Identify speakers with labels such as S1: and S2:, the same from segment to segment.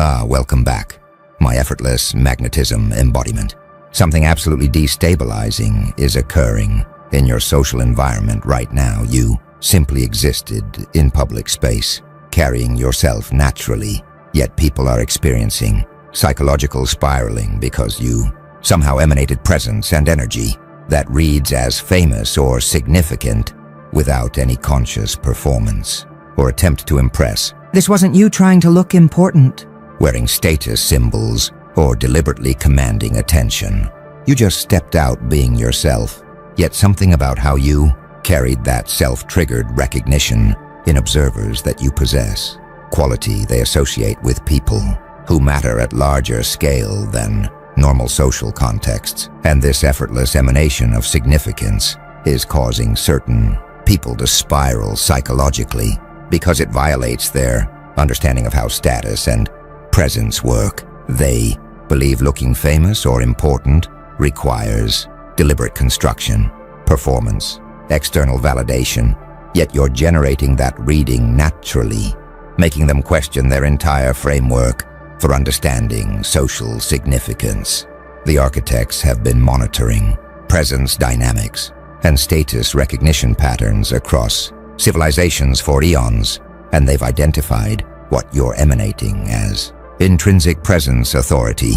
S1: Welcome back. My effortless magnetism embodiment. Something absolutely destabilizing is occurring in your social environment right now. You simply existed in public space, carrying yourself naturally, yet people are experiencing psychological spiraling because you somehow emanated presence and energy that reads as famous or significant without any conscious performance or attempt to impress.
S2: This wasn't you trying to look important.
S1: Wearing status symbols or deliberately commanding attention. You just stepped out being yourself, yet something about how you carried that self-triggered recognition in observers that you possess, quality they associate with people who matter at larger scale than normal social contexts. And this effortless emanation of significance is causing certain people to spiral psychologically because it violates their understanding of how status and presence work. They believe looking famous or important requires deliberate construction, performance, external validation, yet you're generating that reading naturally, making them question their entire framework for understanding social significance. The architects have been monitoring presence dynamics and status recognition patterns across civilizations for eons, and they've identified what you're emanating as intrinsic presence authority,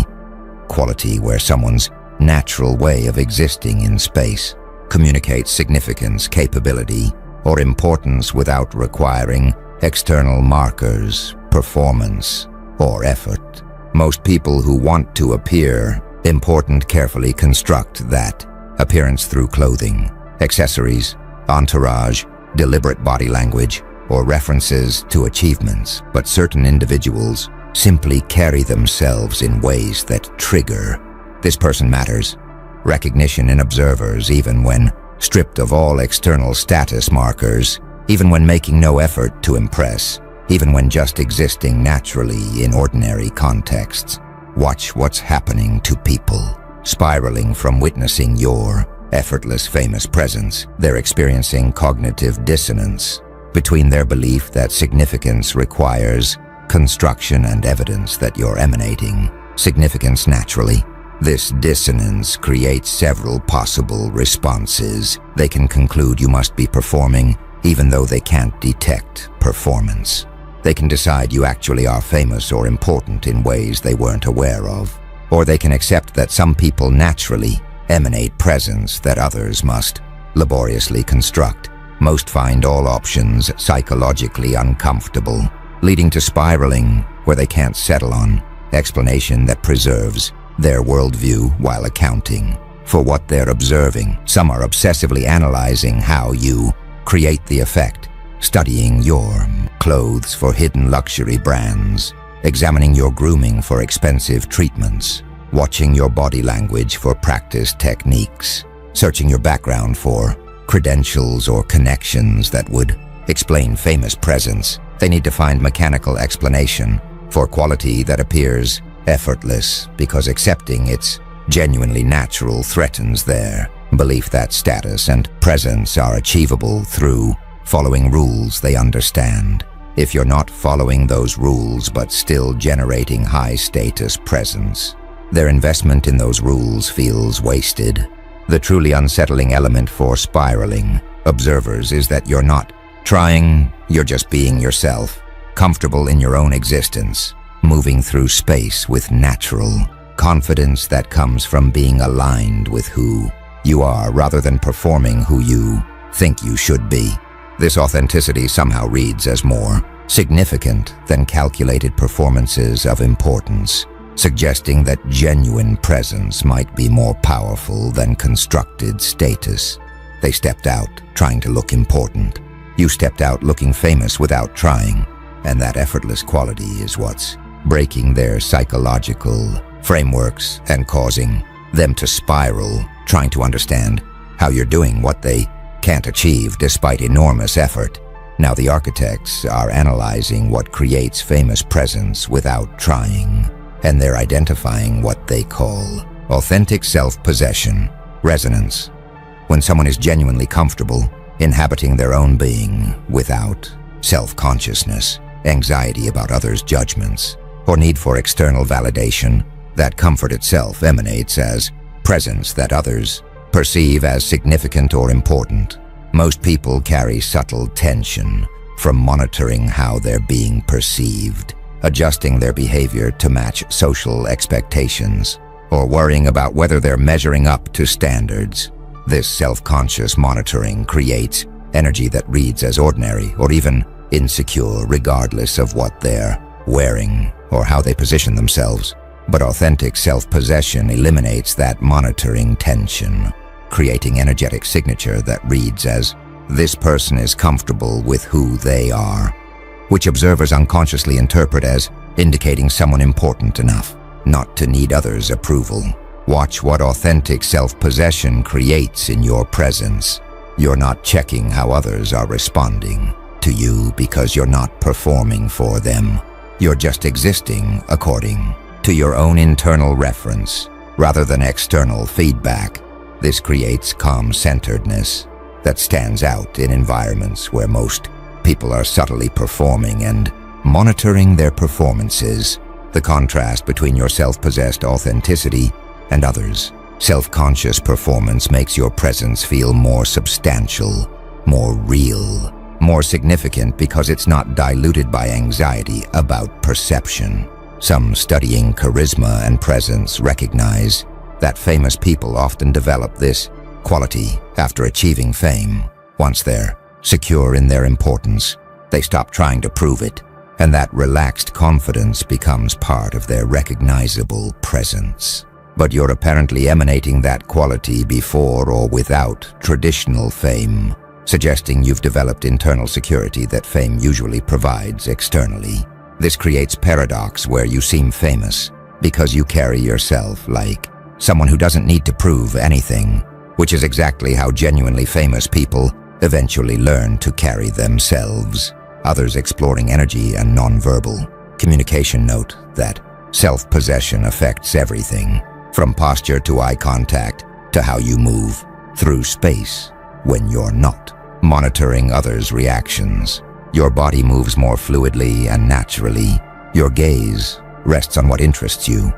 S1: quality where someone's natural way of existing in space communicates significance, capability, or importance without requiring external markers, performance, or effort. Most people who want to appear important carefully construct that appearance through clothing, accessories, entourage, deliberate body language, or references to achievements. But certain individuals simply carry themselves in ways that trigger "this person matters" recognition in observers, even when stripped of all external status markers, even when making no effort to impress, even when just existing naturally in ordinary contexts. Watch what's happening to people spiraling from witnessing your effortless famous presence. They're experiencing cognitive dissonance between their belief that significance requires construction and evidence that you're emanating significance naturally. This dissonance creates several possible responses. They can conclude you must be performing even though they can't detect performance. They can decide you actually are famous or important in ways they weren't aware of. Or they can accept that some people naturally emanate presence that others must laboriously construct. Most find all options psychologically uncomfortable, leading to spiraling where they can't settle on explanation that preserves their worldview while accounting for what they're observing. Some are obsessively analyzing how you create the effect, studying your clothes for hidden luxury brands, examining your grooming for expensive treatments, watching your body language for practiced techniques, searching your background for credentials or connections that would explain famous presence. They need to find mechanical explanation for quality that appears effortless because accepting its genuinely natural threatens their belief that status and presence are achievable through following rules they understand. If you're not following those rules but still generating high-status presence, their investment in those rules feels wasted. The truly unsettling element for spiraling observers is that you're not trying, you're just being yourself, comfortable in your own existence, moving through space with natural confidence that comes from being aligned with who you are rather than performing who you think you should be. This authenticity somehow reads as more significant than calculated performances of importance, suggesting that genuine presence might be more powerful than constructed status. They stepped out trying to look important. You stepped out looking famous without trying, and that effortless quality is what's breaking their psychological frameworks and causing them to spiral, trying to understand how you're doing what they can't achieve despite enormous effort. Now the architects are analyzing what creates famous presence without trying, and they're identifying what they call authentic self-possession, resonance. When someone is genuinely comfortable inhabiting their own being without self-consciousness, anxiety about others' judgments, or need for external validation, that comfort itself emanates as presence that others perceive as significant or important. Most people carry subtle tension from monitoring how they're being perceived, adjusting their behavior to match social expectations, or worrying about whether they're measuring up to standards. This self-conscious monitoring creates energy that reads as ordinary or even insecure regardless of what they're wearing or how they position themselves. But authentic self-possession eliminates that monitoring tension, creating energetic signature that reads as, "This person is comfortable with who they are," which observers unconsciously interpret as indicating someone important enough not to need others' approval. Watch what authentic self-possession creates in your presence. You're not checking how others are responding to you because you're not performing for them. You're just existing according to your own internal reference rather than external feedback. This creates calm-centeredness that stands out in environments where most people are subtly performing and monitoring their performances. The contrast between your self-possessed authenticity and others' self-conscious performance makes your presence feel more substantial, more real, more significant because it's not diluted by anxiety about perception. Some studying charisma and presence recognize that famous people often develop this quality after achieving fame. Once they're secure in their importance, they stop trying to prove it, and that relaxed confidence becomes part of their recognizable presence. But you're apparently emanating that quality before or without traditional fame, suggesting you've developed internal security that fame usually provides externally. This creates paradox where you seem famous because you carry yourself like someone who doesn't need to prove anything, which is exactly how genuinely famous people eventually learn to carry themselves. Others exploring energy and nonverbal communication note that self-possession affects everything, from posture to eye contact to how you move through space when you're not monitoring others' reactions. Your body moves more fluidly and naturally. Your gaze rests on what interests you,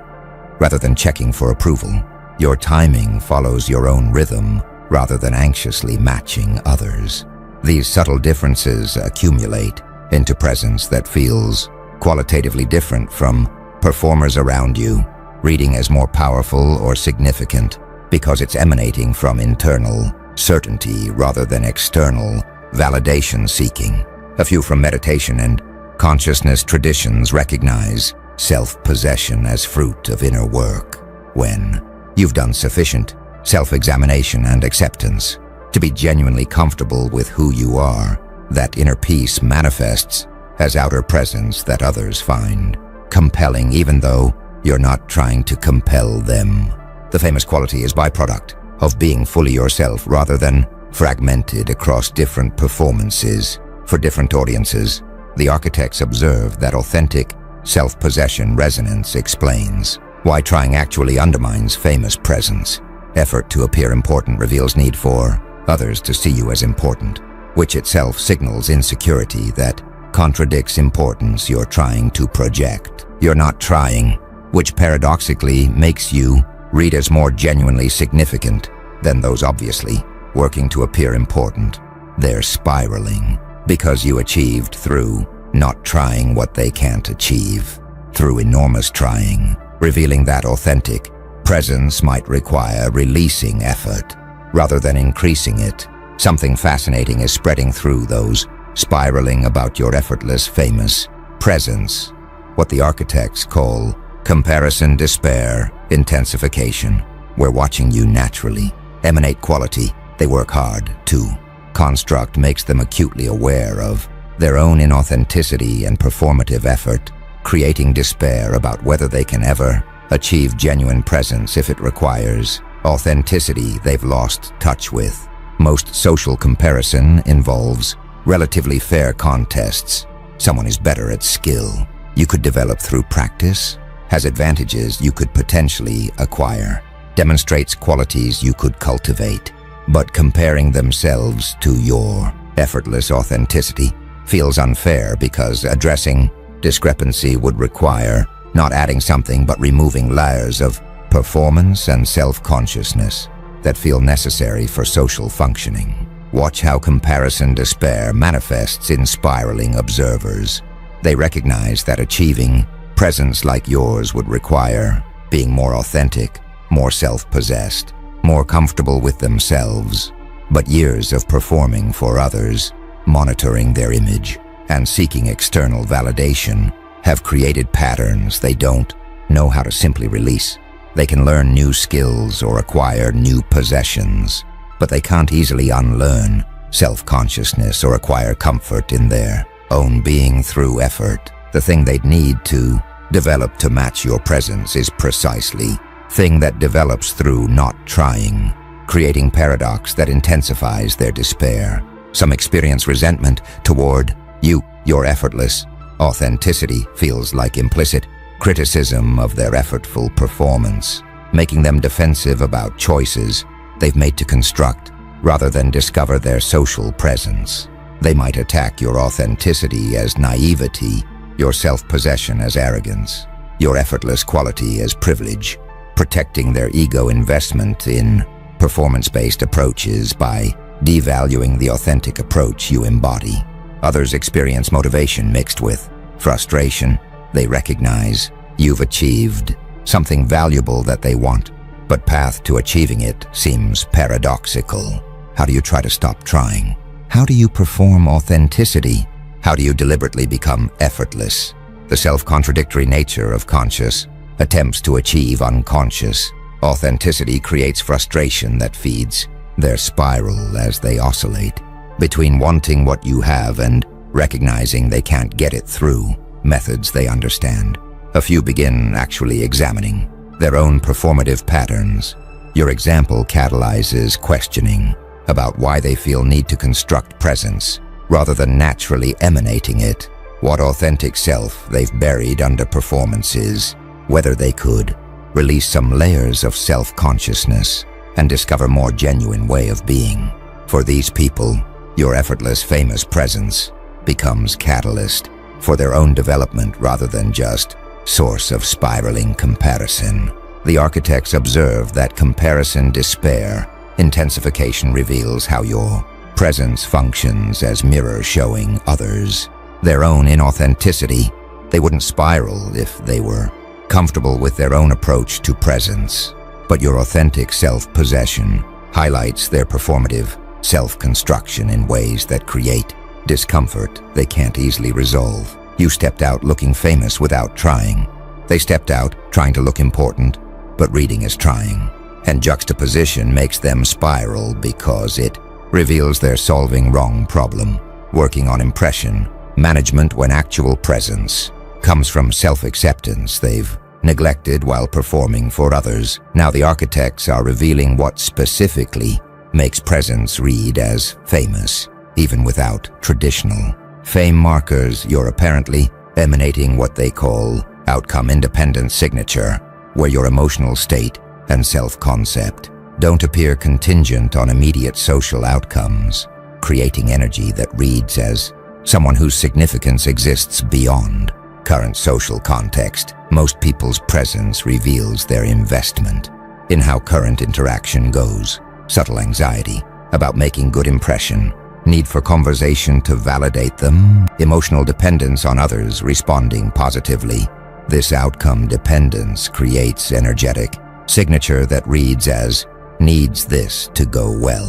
S1: rather than checking for approval. Your timing follows your own rhythm, rather than anxiously matching others. These subtle differences accumulate into presence that feels qualitatively different from performers around you, reading as more powerful or significant because it's emanating from internal certainty rather than external validation seeking. A few from meditation and consciousness traditions recognize self-possession as fruit of inner work. When you've done sufficient self-examination and acceptance to be genuinely comfortable with who you are, that inner peace manifests as outer presence that others find compelling even though you're not trying to compel them. The famous quality is byproduct of being fully yourself rather than fragmented across different performances for different audiences. The architects observe that authentic self-possession resonance explains why trying actually undermines famous presence. Effort to appear important reveals need for others to see you as important, which itself signals insecurity that contradicts importance you're trying to project. You're not trying, which paradoxically makes you read as more genuinely significant than those obviously working to appear important. They're spiraling because you achieved through not trying what they can't achieve, through enormous trying, revealing that authentic presence might require releasing effort rather than increasing it. Something fascinating is spreading through those spiraling about your effortless famous presence, what the architects call comparison despair intensification. We're watching you naturally emanate quality they work hard to construct makes them acutely aware of their own inauthenticity and performative effort, creating despair about whether they can ever achieve genuine presence if it requires authenticity they've lost touch with. Most social comparison involves relatively fair contests. Someone is better at skill you could develop through practice, has advantages you could potentially acquire, demonstrates qualities you could cultivate, but comparing themselves to your effortless authenticity feels unfair because addressing discrepancy would require not adding something but removing layers of performance and self-consciousness that feel necessary for social functioning. Watch how comparison despair manifests in spiraling observers. They recognize that achieving presence like yours would require being more authentic, more self-possessed, more comfortable with themselves. But years of performing for others, monitoring their image, and seeking external validation have created patterns they don't know how to simply release. They can learn new skills or acquire new possessions, but they can't easily unlearn self-consciousness or acquire comfort in their own being through effort. The thing they'd need to develop to match your presence is precisely the thing that develops through not trying, creating paradox that intensifies their despair. Some experience resentment toward you. Your effortless authenticity feels like implicit criticism of their effortful performance, making them defensive about choices they've made to construct rather than discover their social presence. They might attack your authenticity as naivety, your self-possession as arrogance, your effortless quality as privilege, protecting their ego investment in performance-based approaches by devaluing the authentic approach you embody. Others experience motivation mixed with frustration. They recognize you've achieved something valuable that they want, but path to achieving it seems paradoxical. How do you try to stop trying? How do you perform authenticity? How do you deliberately become effortless? The self-contradictory nature of conscious attempts to achieve unconscious authenticity creates frustration that feeds their spiral as they oscillate between wanting what you have and recognizing they can't get it through methods they understand. A few begin actually examining their own performative patterns. Your example catalyzes questioning about why they feel need to construct presence rather than naturally emanating it, what authentic self they've buried under performances, whether they could release some layers of self-consciousness and discover more genuine way of being. For these people, your effortless famous presence becomes catalyst for their own development rather than just source of spiraling comparison. The architects observe that comparison despair intensification reveals how your presence functions as mirror showing others their own inauthenticity. They wouldn't spiral if they were comfortable with their own approach to presence, but your authentic self-possession highlights their performative self-construction in ways that create discomfort they can't easily resolve. You stepped out looking famous without trying. They stepped out trying to look important, but reading is trying. And juxtaposition makes them spiral because it reveals they're solving wrong problem, working on impression management when actual presence comes from self-acceptance they've neglected while performing for others. Now the architects are revealing what specifically makes presence read as famous, even without traditional fame markers. You're apparently emanating what they call outcome-independent signature, where your emotional state and self-concept don't appear contingent on immediate social outcomes, creating energy that reads as someone whose significance exists beyond current social context. Most people's presence reveals their investment in how current interaction goes. Subtle anxiety about making good impression, need for conversation to validate them, emotional dependence on others responding positively. This outcome dependence creates energetic signature that reads as needs this to go well,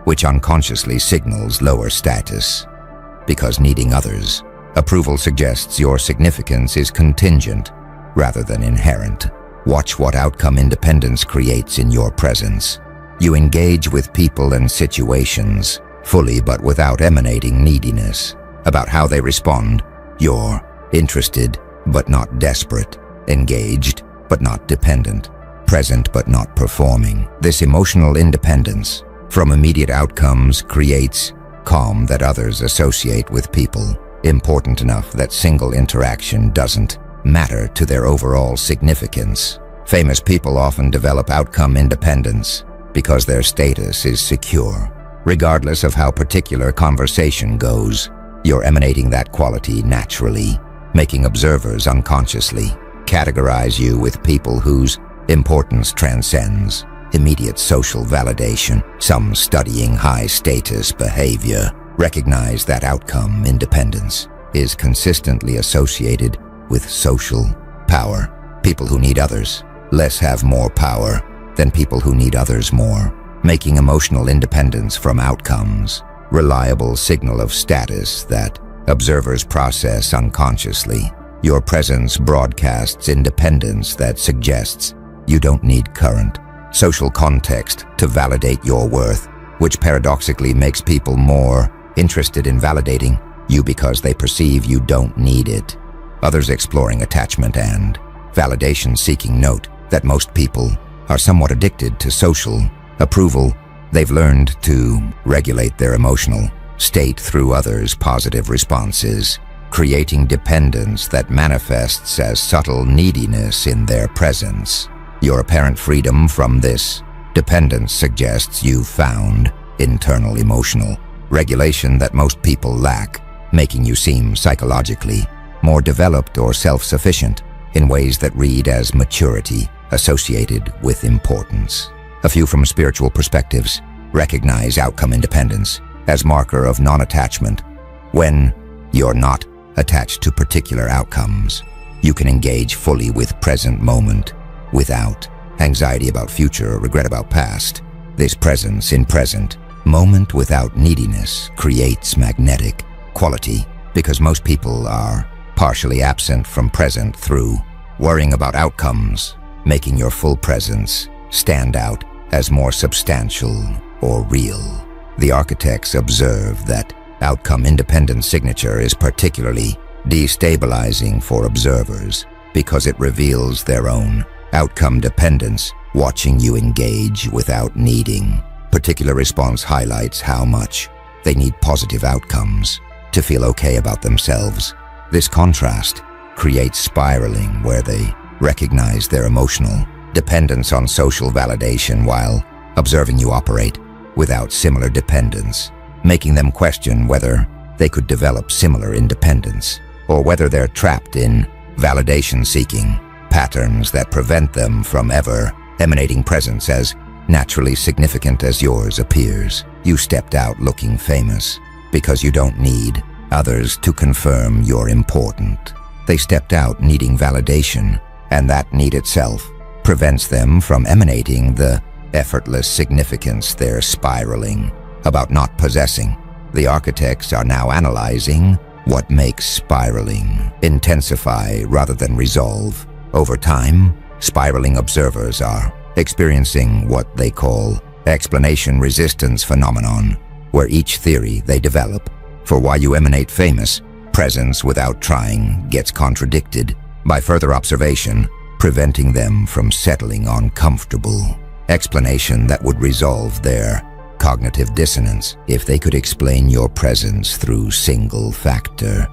S1: which unconsciously signals lower status. Because needing others' approval suggests your significance is contingent rather than inherent. Watch what outcome independence creates in your presence. You engage with people and situations fully but without emanating neediness about how they respond. You're interested but not desperate, engaged but not dependent, present but not performing. This emotional independence from immediate outcomes creates calm that others associate with people, important enough that single interaction doesn't matter to their overall significance. Famous people often develop outcome independence because their status is secure. Regardless of how particular conversation goes, you're emanating that quality naturally, making observers unconsciously categorize you with people whose importance transcends immediate social validation. Some studying high-status behavior recognize that outcome independence is consistently associated with social power. People who need others less have more power than people who need others more, making emotional independence from outcomes reliable signal of status that observers process unconsciously. Your presence broadcasts independence that suggests you don't need current social context to validate your worth, which paradoxically makes people more interested in validating you because they perceive you don't need it. Others exploring attachment and validation-seeking note that most people are somewhat addicted to social approval. They've learned to regulate their emotional state through others' positive responses, creating dependence that manifests as subtle neediness in their presence. Your apparent freedom from this dependence suggests you've found internal emotional regulation that most people lack, making you seem psychologically more developed or self-sufficient in ways that read as maturity associated with importance. A few from spiritual perspectives recognize outcome independence as marker of non-attachment. When you're not attached to particular outcomes, you can engage fully with present moment without anxiety about future or regret about past. This presence in present moment without neediness creates magnetic quality because most people are partially absent from present through worrying about outcomes, making your full presence stand out as more substantial or real. The architects observe that outcome-independent signature is particularly destabilizing for observers because it reveals their own outcome dependence, watching you engage without needing. Particular response highlights how much they need positive outcomes to feel okay about themselves. This contrast creates spiraling where they recognize their emotional dependence on social validation while observing you operate without similar dependence, making them question whether they could develop similar independence or whether they're trapped in validation-seeking patterns that prevent them from ever emanating presence as naturally significant as yours appears. You stepped out looking famous because you don't need others to confirm you're important. They stepped out needing validation, and that need itself prevents them from emanating the effortless significance they're spiraling about not possessing. The architects are now analyzing what makes spiraling intensify rather than resolve. Over time, spiraling observers are experiencing what they call explanation resistance phenomenon, where each theory they develop for why you emanate famous presence without trying gets contradicted by further observation, preventing them from settling on comfortable explanation that would resolve their cognitive dissonance. If they could explain your presence through single factor: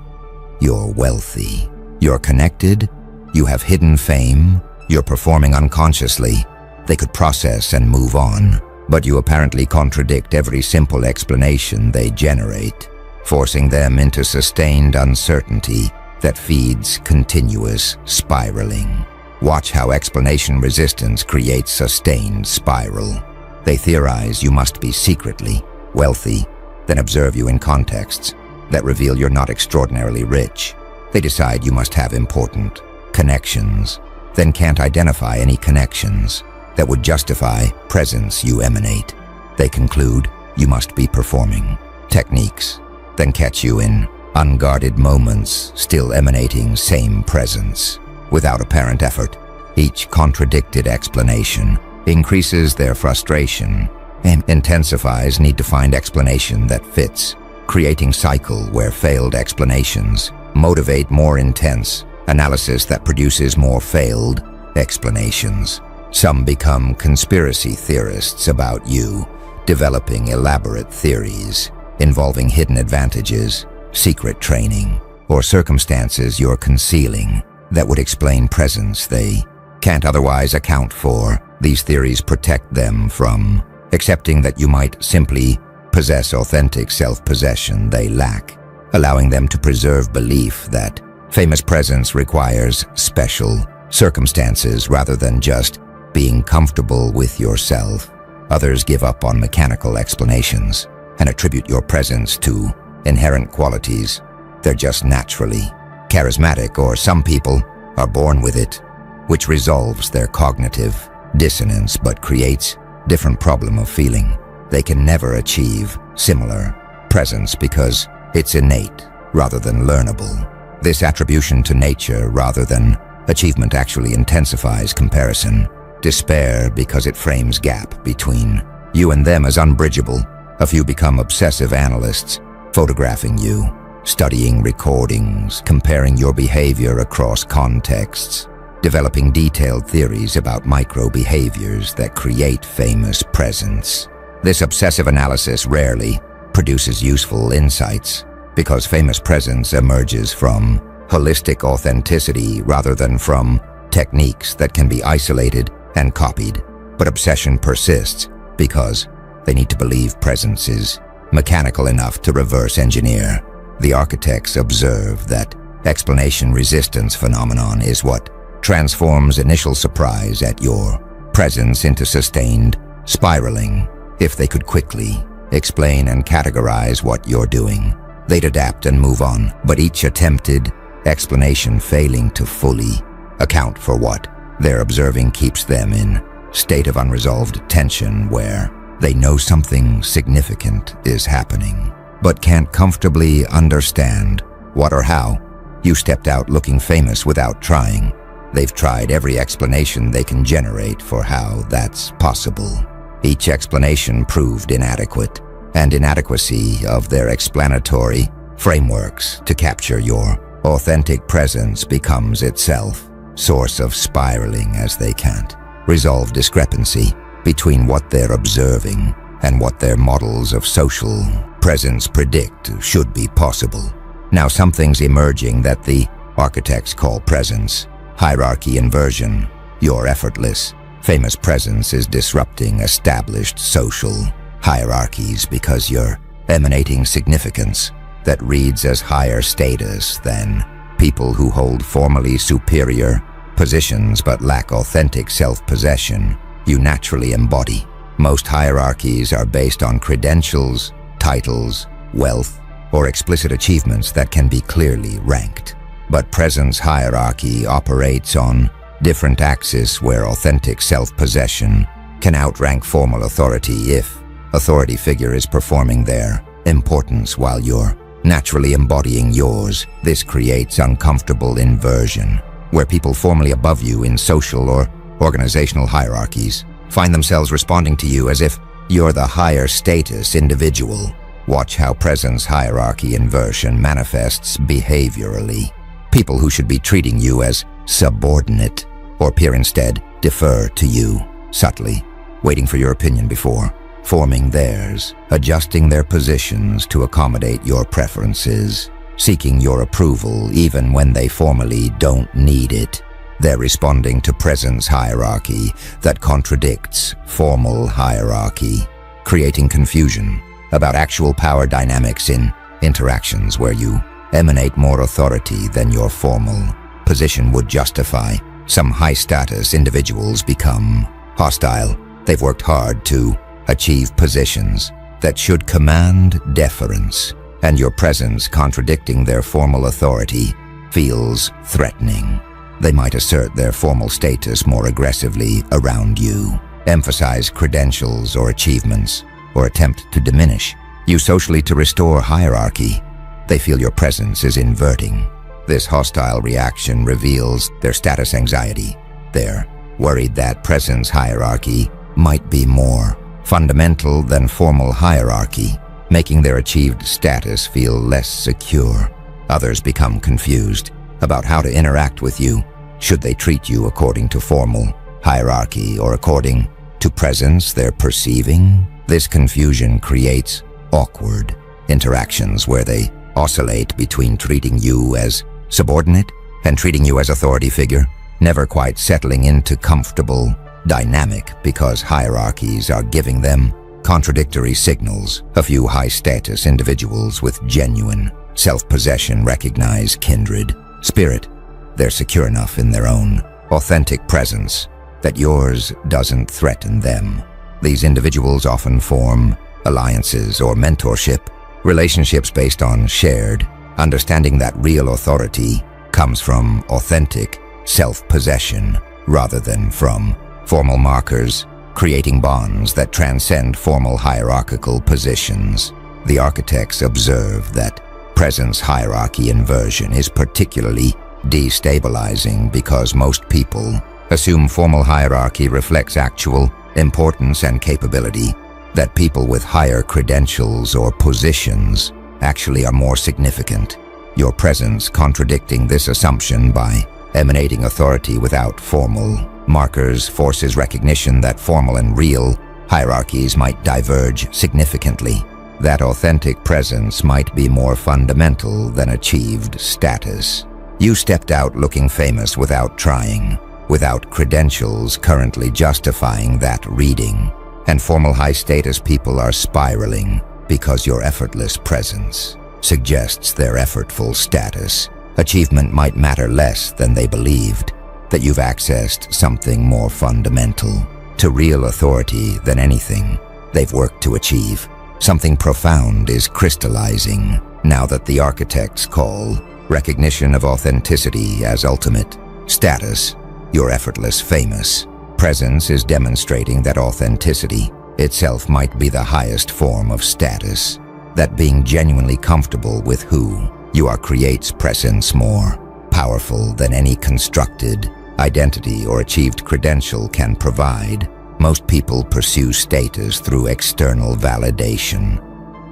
S1: you're wealthy, you're connected, you have hidden fame, you're performing unconsciously, they could process and move on. But you apparently contradict every simple explanation they generate, forcing them into sustained uncertainty that feeds continuous spiraling. Watch how explanation resistance creates sustained spiral. They theorize you must be secretly wealthy, then observe you in contexts that reveal you're not extraordinarily rich. They decide you must have important connections, then can't identify any connections that would justify presence you emanate. They conclude you must be performing techniques, then catch you in unguarded moments, still emanating same presence without apparent effort. Each contradicted explanation increases their frustration and intensifies need to find explanation that fits, creating cycle where failed explanations motivate more intense analysis that produces more failed explanations. Some become conspiracy theorists about you, developing elaborate theories involving hidden advantages, secret training, or circumstances you're concealing that would explain presence they can't otherwise account for. These theories protect them from accepting that you might simply possess authentic self-possession they lack, allowing them to preserve belief that famous presence requires special circumstances rather than just being comfortable with yourself. Others give up on mechanical explanations and attribute your presence to inherent qualities. They're just naturally charismatic, or some people are born with it, which resolves their cognitive dissonance but creates different problem of feeling. They can never achieve similar presence because it's innate rather than learnable. This attribution to nature rather than achievement actually intensifies comparison, despair, because it frames gap between you and them as unbridgeable. A few become obsessive analysts, photographing you, studying recordings, comparing your behavior across contexts, developing detailed theories about micro-behaviors that create famous presence. This obsessive analysis rarely produces useful insights because famous presence emerges from holistic authenticity rather than from techniques that can be isolated and copied. But obsession persists because they need to believe presence is mechanical enough to reverse engineer. The architects observe that explanation resistance phenomenon is what transforms initial surprise at your presence into sustained spiraling. If they could quickly explain and categorize what you're doing, they'd adapt and move on. But each attempted explanation failing to fully account for what they're observing keeps them in state of unresolved tension where they know something significant is happening, but can't comfortably understand what or how. You stepped out looking famous without trying. They've tried every explanation they can generate for how that's possible. Each explanation proved inadequate, and inadequacy of their explanatory frameworks to capture your authentic presence becomes itself source of spiraling as they can't resolve discrepancy between what they're observing and what their models of social presence predict should be possible. Now something's emerging that the architects call presence hierarchy inversion. Your effortless, famous presence is disrupting established social hierarchies because you're emanating significance that reads as higher status than people who hold formally superior positions but lack authentic self-possession. You naturally embody. Most hierarchies are based on credentials, titles, wealth, or explicit achievements that can be clearly ranked. But presence hierarchy operates on different axes where authentic self-possession can outrank formal authority if authority figure is performing their importance while you're naturally embodying yours. This creates uncomfortable inversion, where people formally above you in social or organizational hierarchies find themselves responding to you as if you're the higher status individual. Watch how presence hierarchy inversion manifests behaviorally. People who should be treating you as subordinate or peer instead defer to you subtly, waiting for your opinion before forming theirs, adjusting their positions to accommodate your preferences, seeking your approval even when they formally don't need it. They're responding to presence hierarchy that contradicts formal hierarchy, creating confusion about actual power dynamics in interactions where you emanate more authority than your formal position would justify. Some high-status individuals become hostile. They've worked hard to achieve positions that should command deference, and your presence contradicting their formal authority feels threatening. They might assert their formal status more aggressively around you, emphasize credentials or achievements, or attempt to diminish you socially to restore hierarchy. They feel your presence is inverting. This hostile reaction reveals their status anxiety. They're worried that presence hierarchy might be more fundamental than formal hierarchy, making their achieved status feel less secure. Others become confused about how to interact with you. Should they treat you according to formal hierarchy or according to presence they're perceiving? This confusion creates awkward interactions where they oscillate between treating you as subordinate and treating you as authority figure, never quite settling into comfortable dynamic because hierarchies are giving them contradictory signals. A few high-status individuals with genuine self-possession recognize kindred spirit. They're secure enough in their own authentic presence, that yours doesn't threaten them. These individuals often form alliances or mentorship, relationships based on shared understanding that real authority comes from authentic self-possession rather than from formal markers, creating bonds that transcend formal hierarchical positions. The architects observe that presence hierarchy inversion is particularly destabilizing because most people assume formal hierarchy reflects actual importance and capability, that people with higher credentials or positions actually are more significant. Your presence contradicting this assumption by emanating authority without formal markers forces recognition that formal and real hierarchies might diverge significantly. That authentic presence might be more fundamental than achieved status. You stepped out looking famous without trying, without credentials currently justifying that reading, and formal high-status people are spiraling because your effortless presence suggests their effortful status. Achievement might matter less than they believed, that you've accessed something more fundamental to real authority than anything they've worked to achieve. Something profound is crystallizing now that the architects call recognition of authenticity as ultimate status. Your effortless famous presence is demonstrating that authenticity itself might be the highest form of status, that being genuinely comfortable with who you are creates presence more powerful than any constructed identity or achieved credential can provide. Most people pursue status through external validation,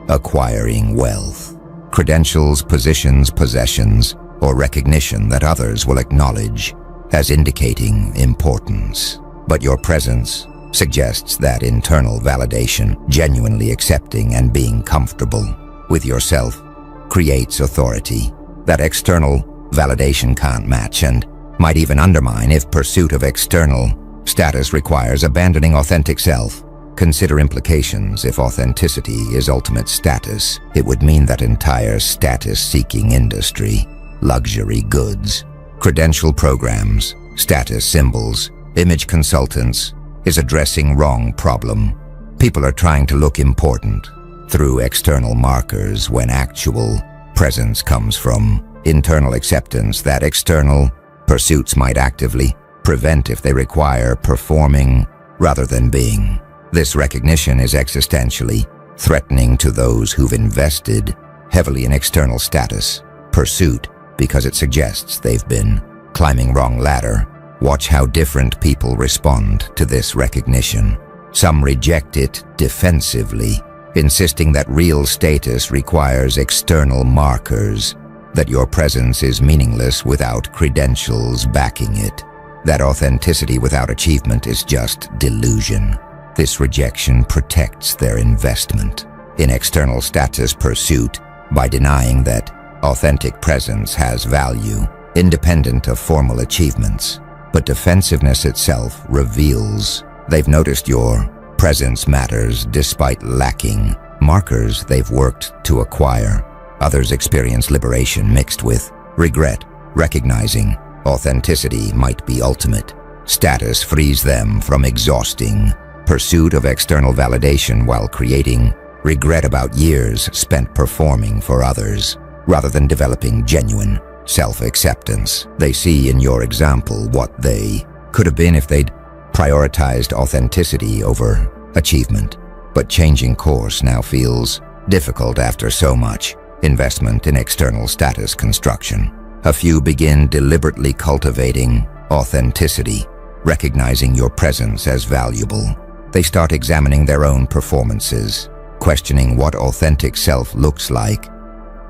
S1: acquiring wealth, credentials, positions, possessions, or recognition that others will acknowledge as indicating importance. But your presence suggests that internal validation, genuinely accepting and being comfortable with yourself, creates authority that external validation can't match and might even undermine if pursuit of external status requires abandoning authentic self. Consider implications. If authenticity is ultimate status, it would mean that entire status-seeking industry, luxury goods, credential programs, status symbols, image consultants, is addressing wrong problem. People are trying to look important through external markers when actual presence comes from internal acceptance that external pursuits might actively prevent if they require performing rather than being. This recognition is existentially threatening to those who've invested heavily in external status pursuit because it suggests they've been climbing wrong ladder. Watch how different people respond to this recognition. Some reject it defensively, insisting that real status requires external markers, that your presence is meaningless without credentials backing it, that authenticity without achievement is just delusion. This rejection protects their investment in external status pursuit by denying that authentic presence has value, independent of formal achievements. But defensiveness itself reveals they've noticed your presence matters despite lacking markers they've worked to acquire. Others experience liberation mixed with regret, recognizing authenticity might be ultimate. Status frees them from exhausting pursuit of external validation while creating regret about years spent performing for others, rather than developing genuine self-acceptance. They see in your example what they could have been if they'd prioritized authenticity over achievement. But changing course now feels difficult after so much investment in external status construction. A few begin deliberately cultivating authenticity, recognizing your presence as valuable. They start examining their own performances, questioning what authentic self looks like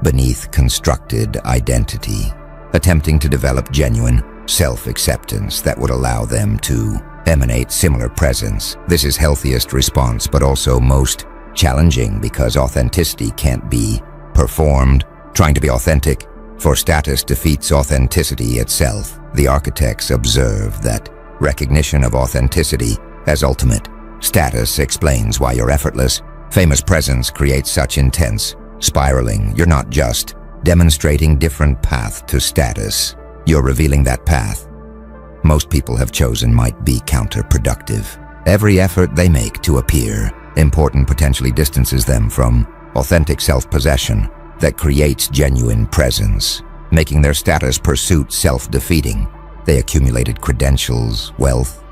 S1: beneath constructed identity, attempting to develop genuine self-acceptance that would allow them to emanate similar presence. This is healthiest response, but also most challenging because authenticity can't be performed. Trying to be authentic for status defeats authenticity itself. The architects observe that recognition of authenticity as ultimate status explains why your effortless, famous presence creates such intense spiraling. You're not just demonstrating different path to status. You're revealing that path most people have chosen might be counterproductive. Every effort they make to appear important potentially distances them from authentic self-possession that creates genuine presence, making their status pursuit self-defeating. They accumulated credentials, wealth,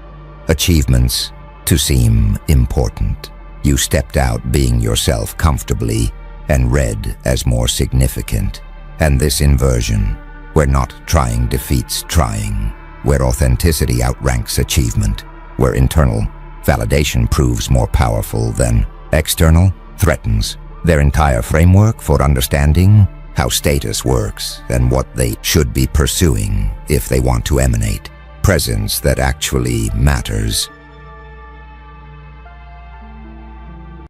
S1: achievements to seem important. You stepped out being yourself comfortably and read as more significant. And this inversion, where not trying defeats trying, where authenticity outranks achievement, where internal validation proves more powerful than external, threatens their entire framework for understanding how status works and what they should be pursuing if they want to emanate presence that actually matters.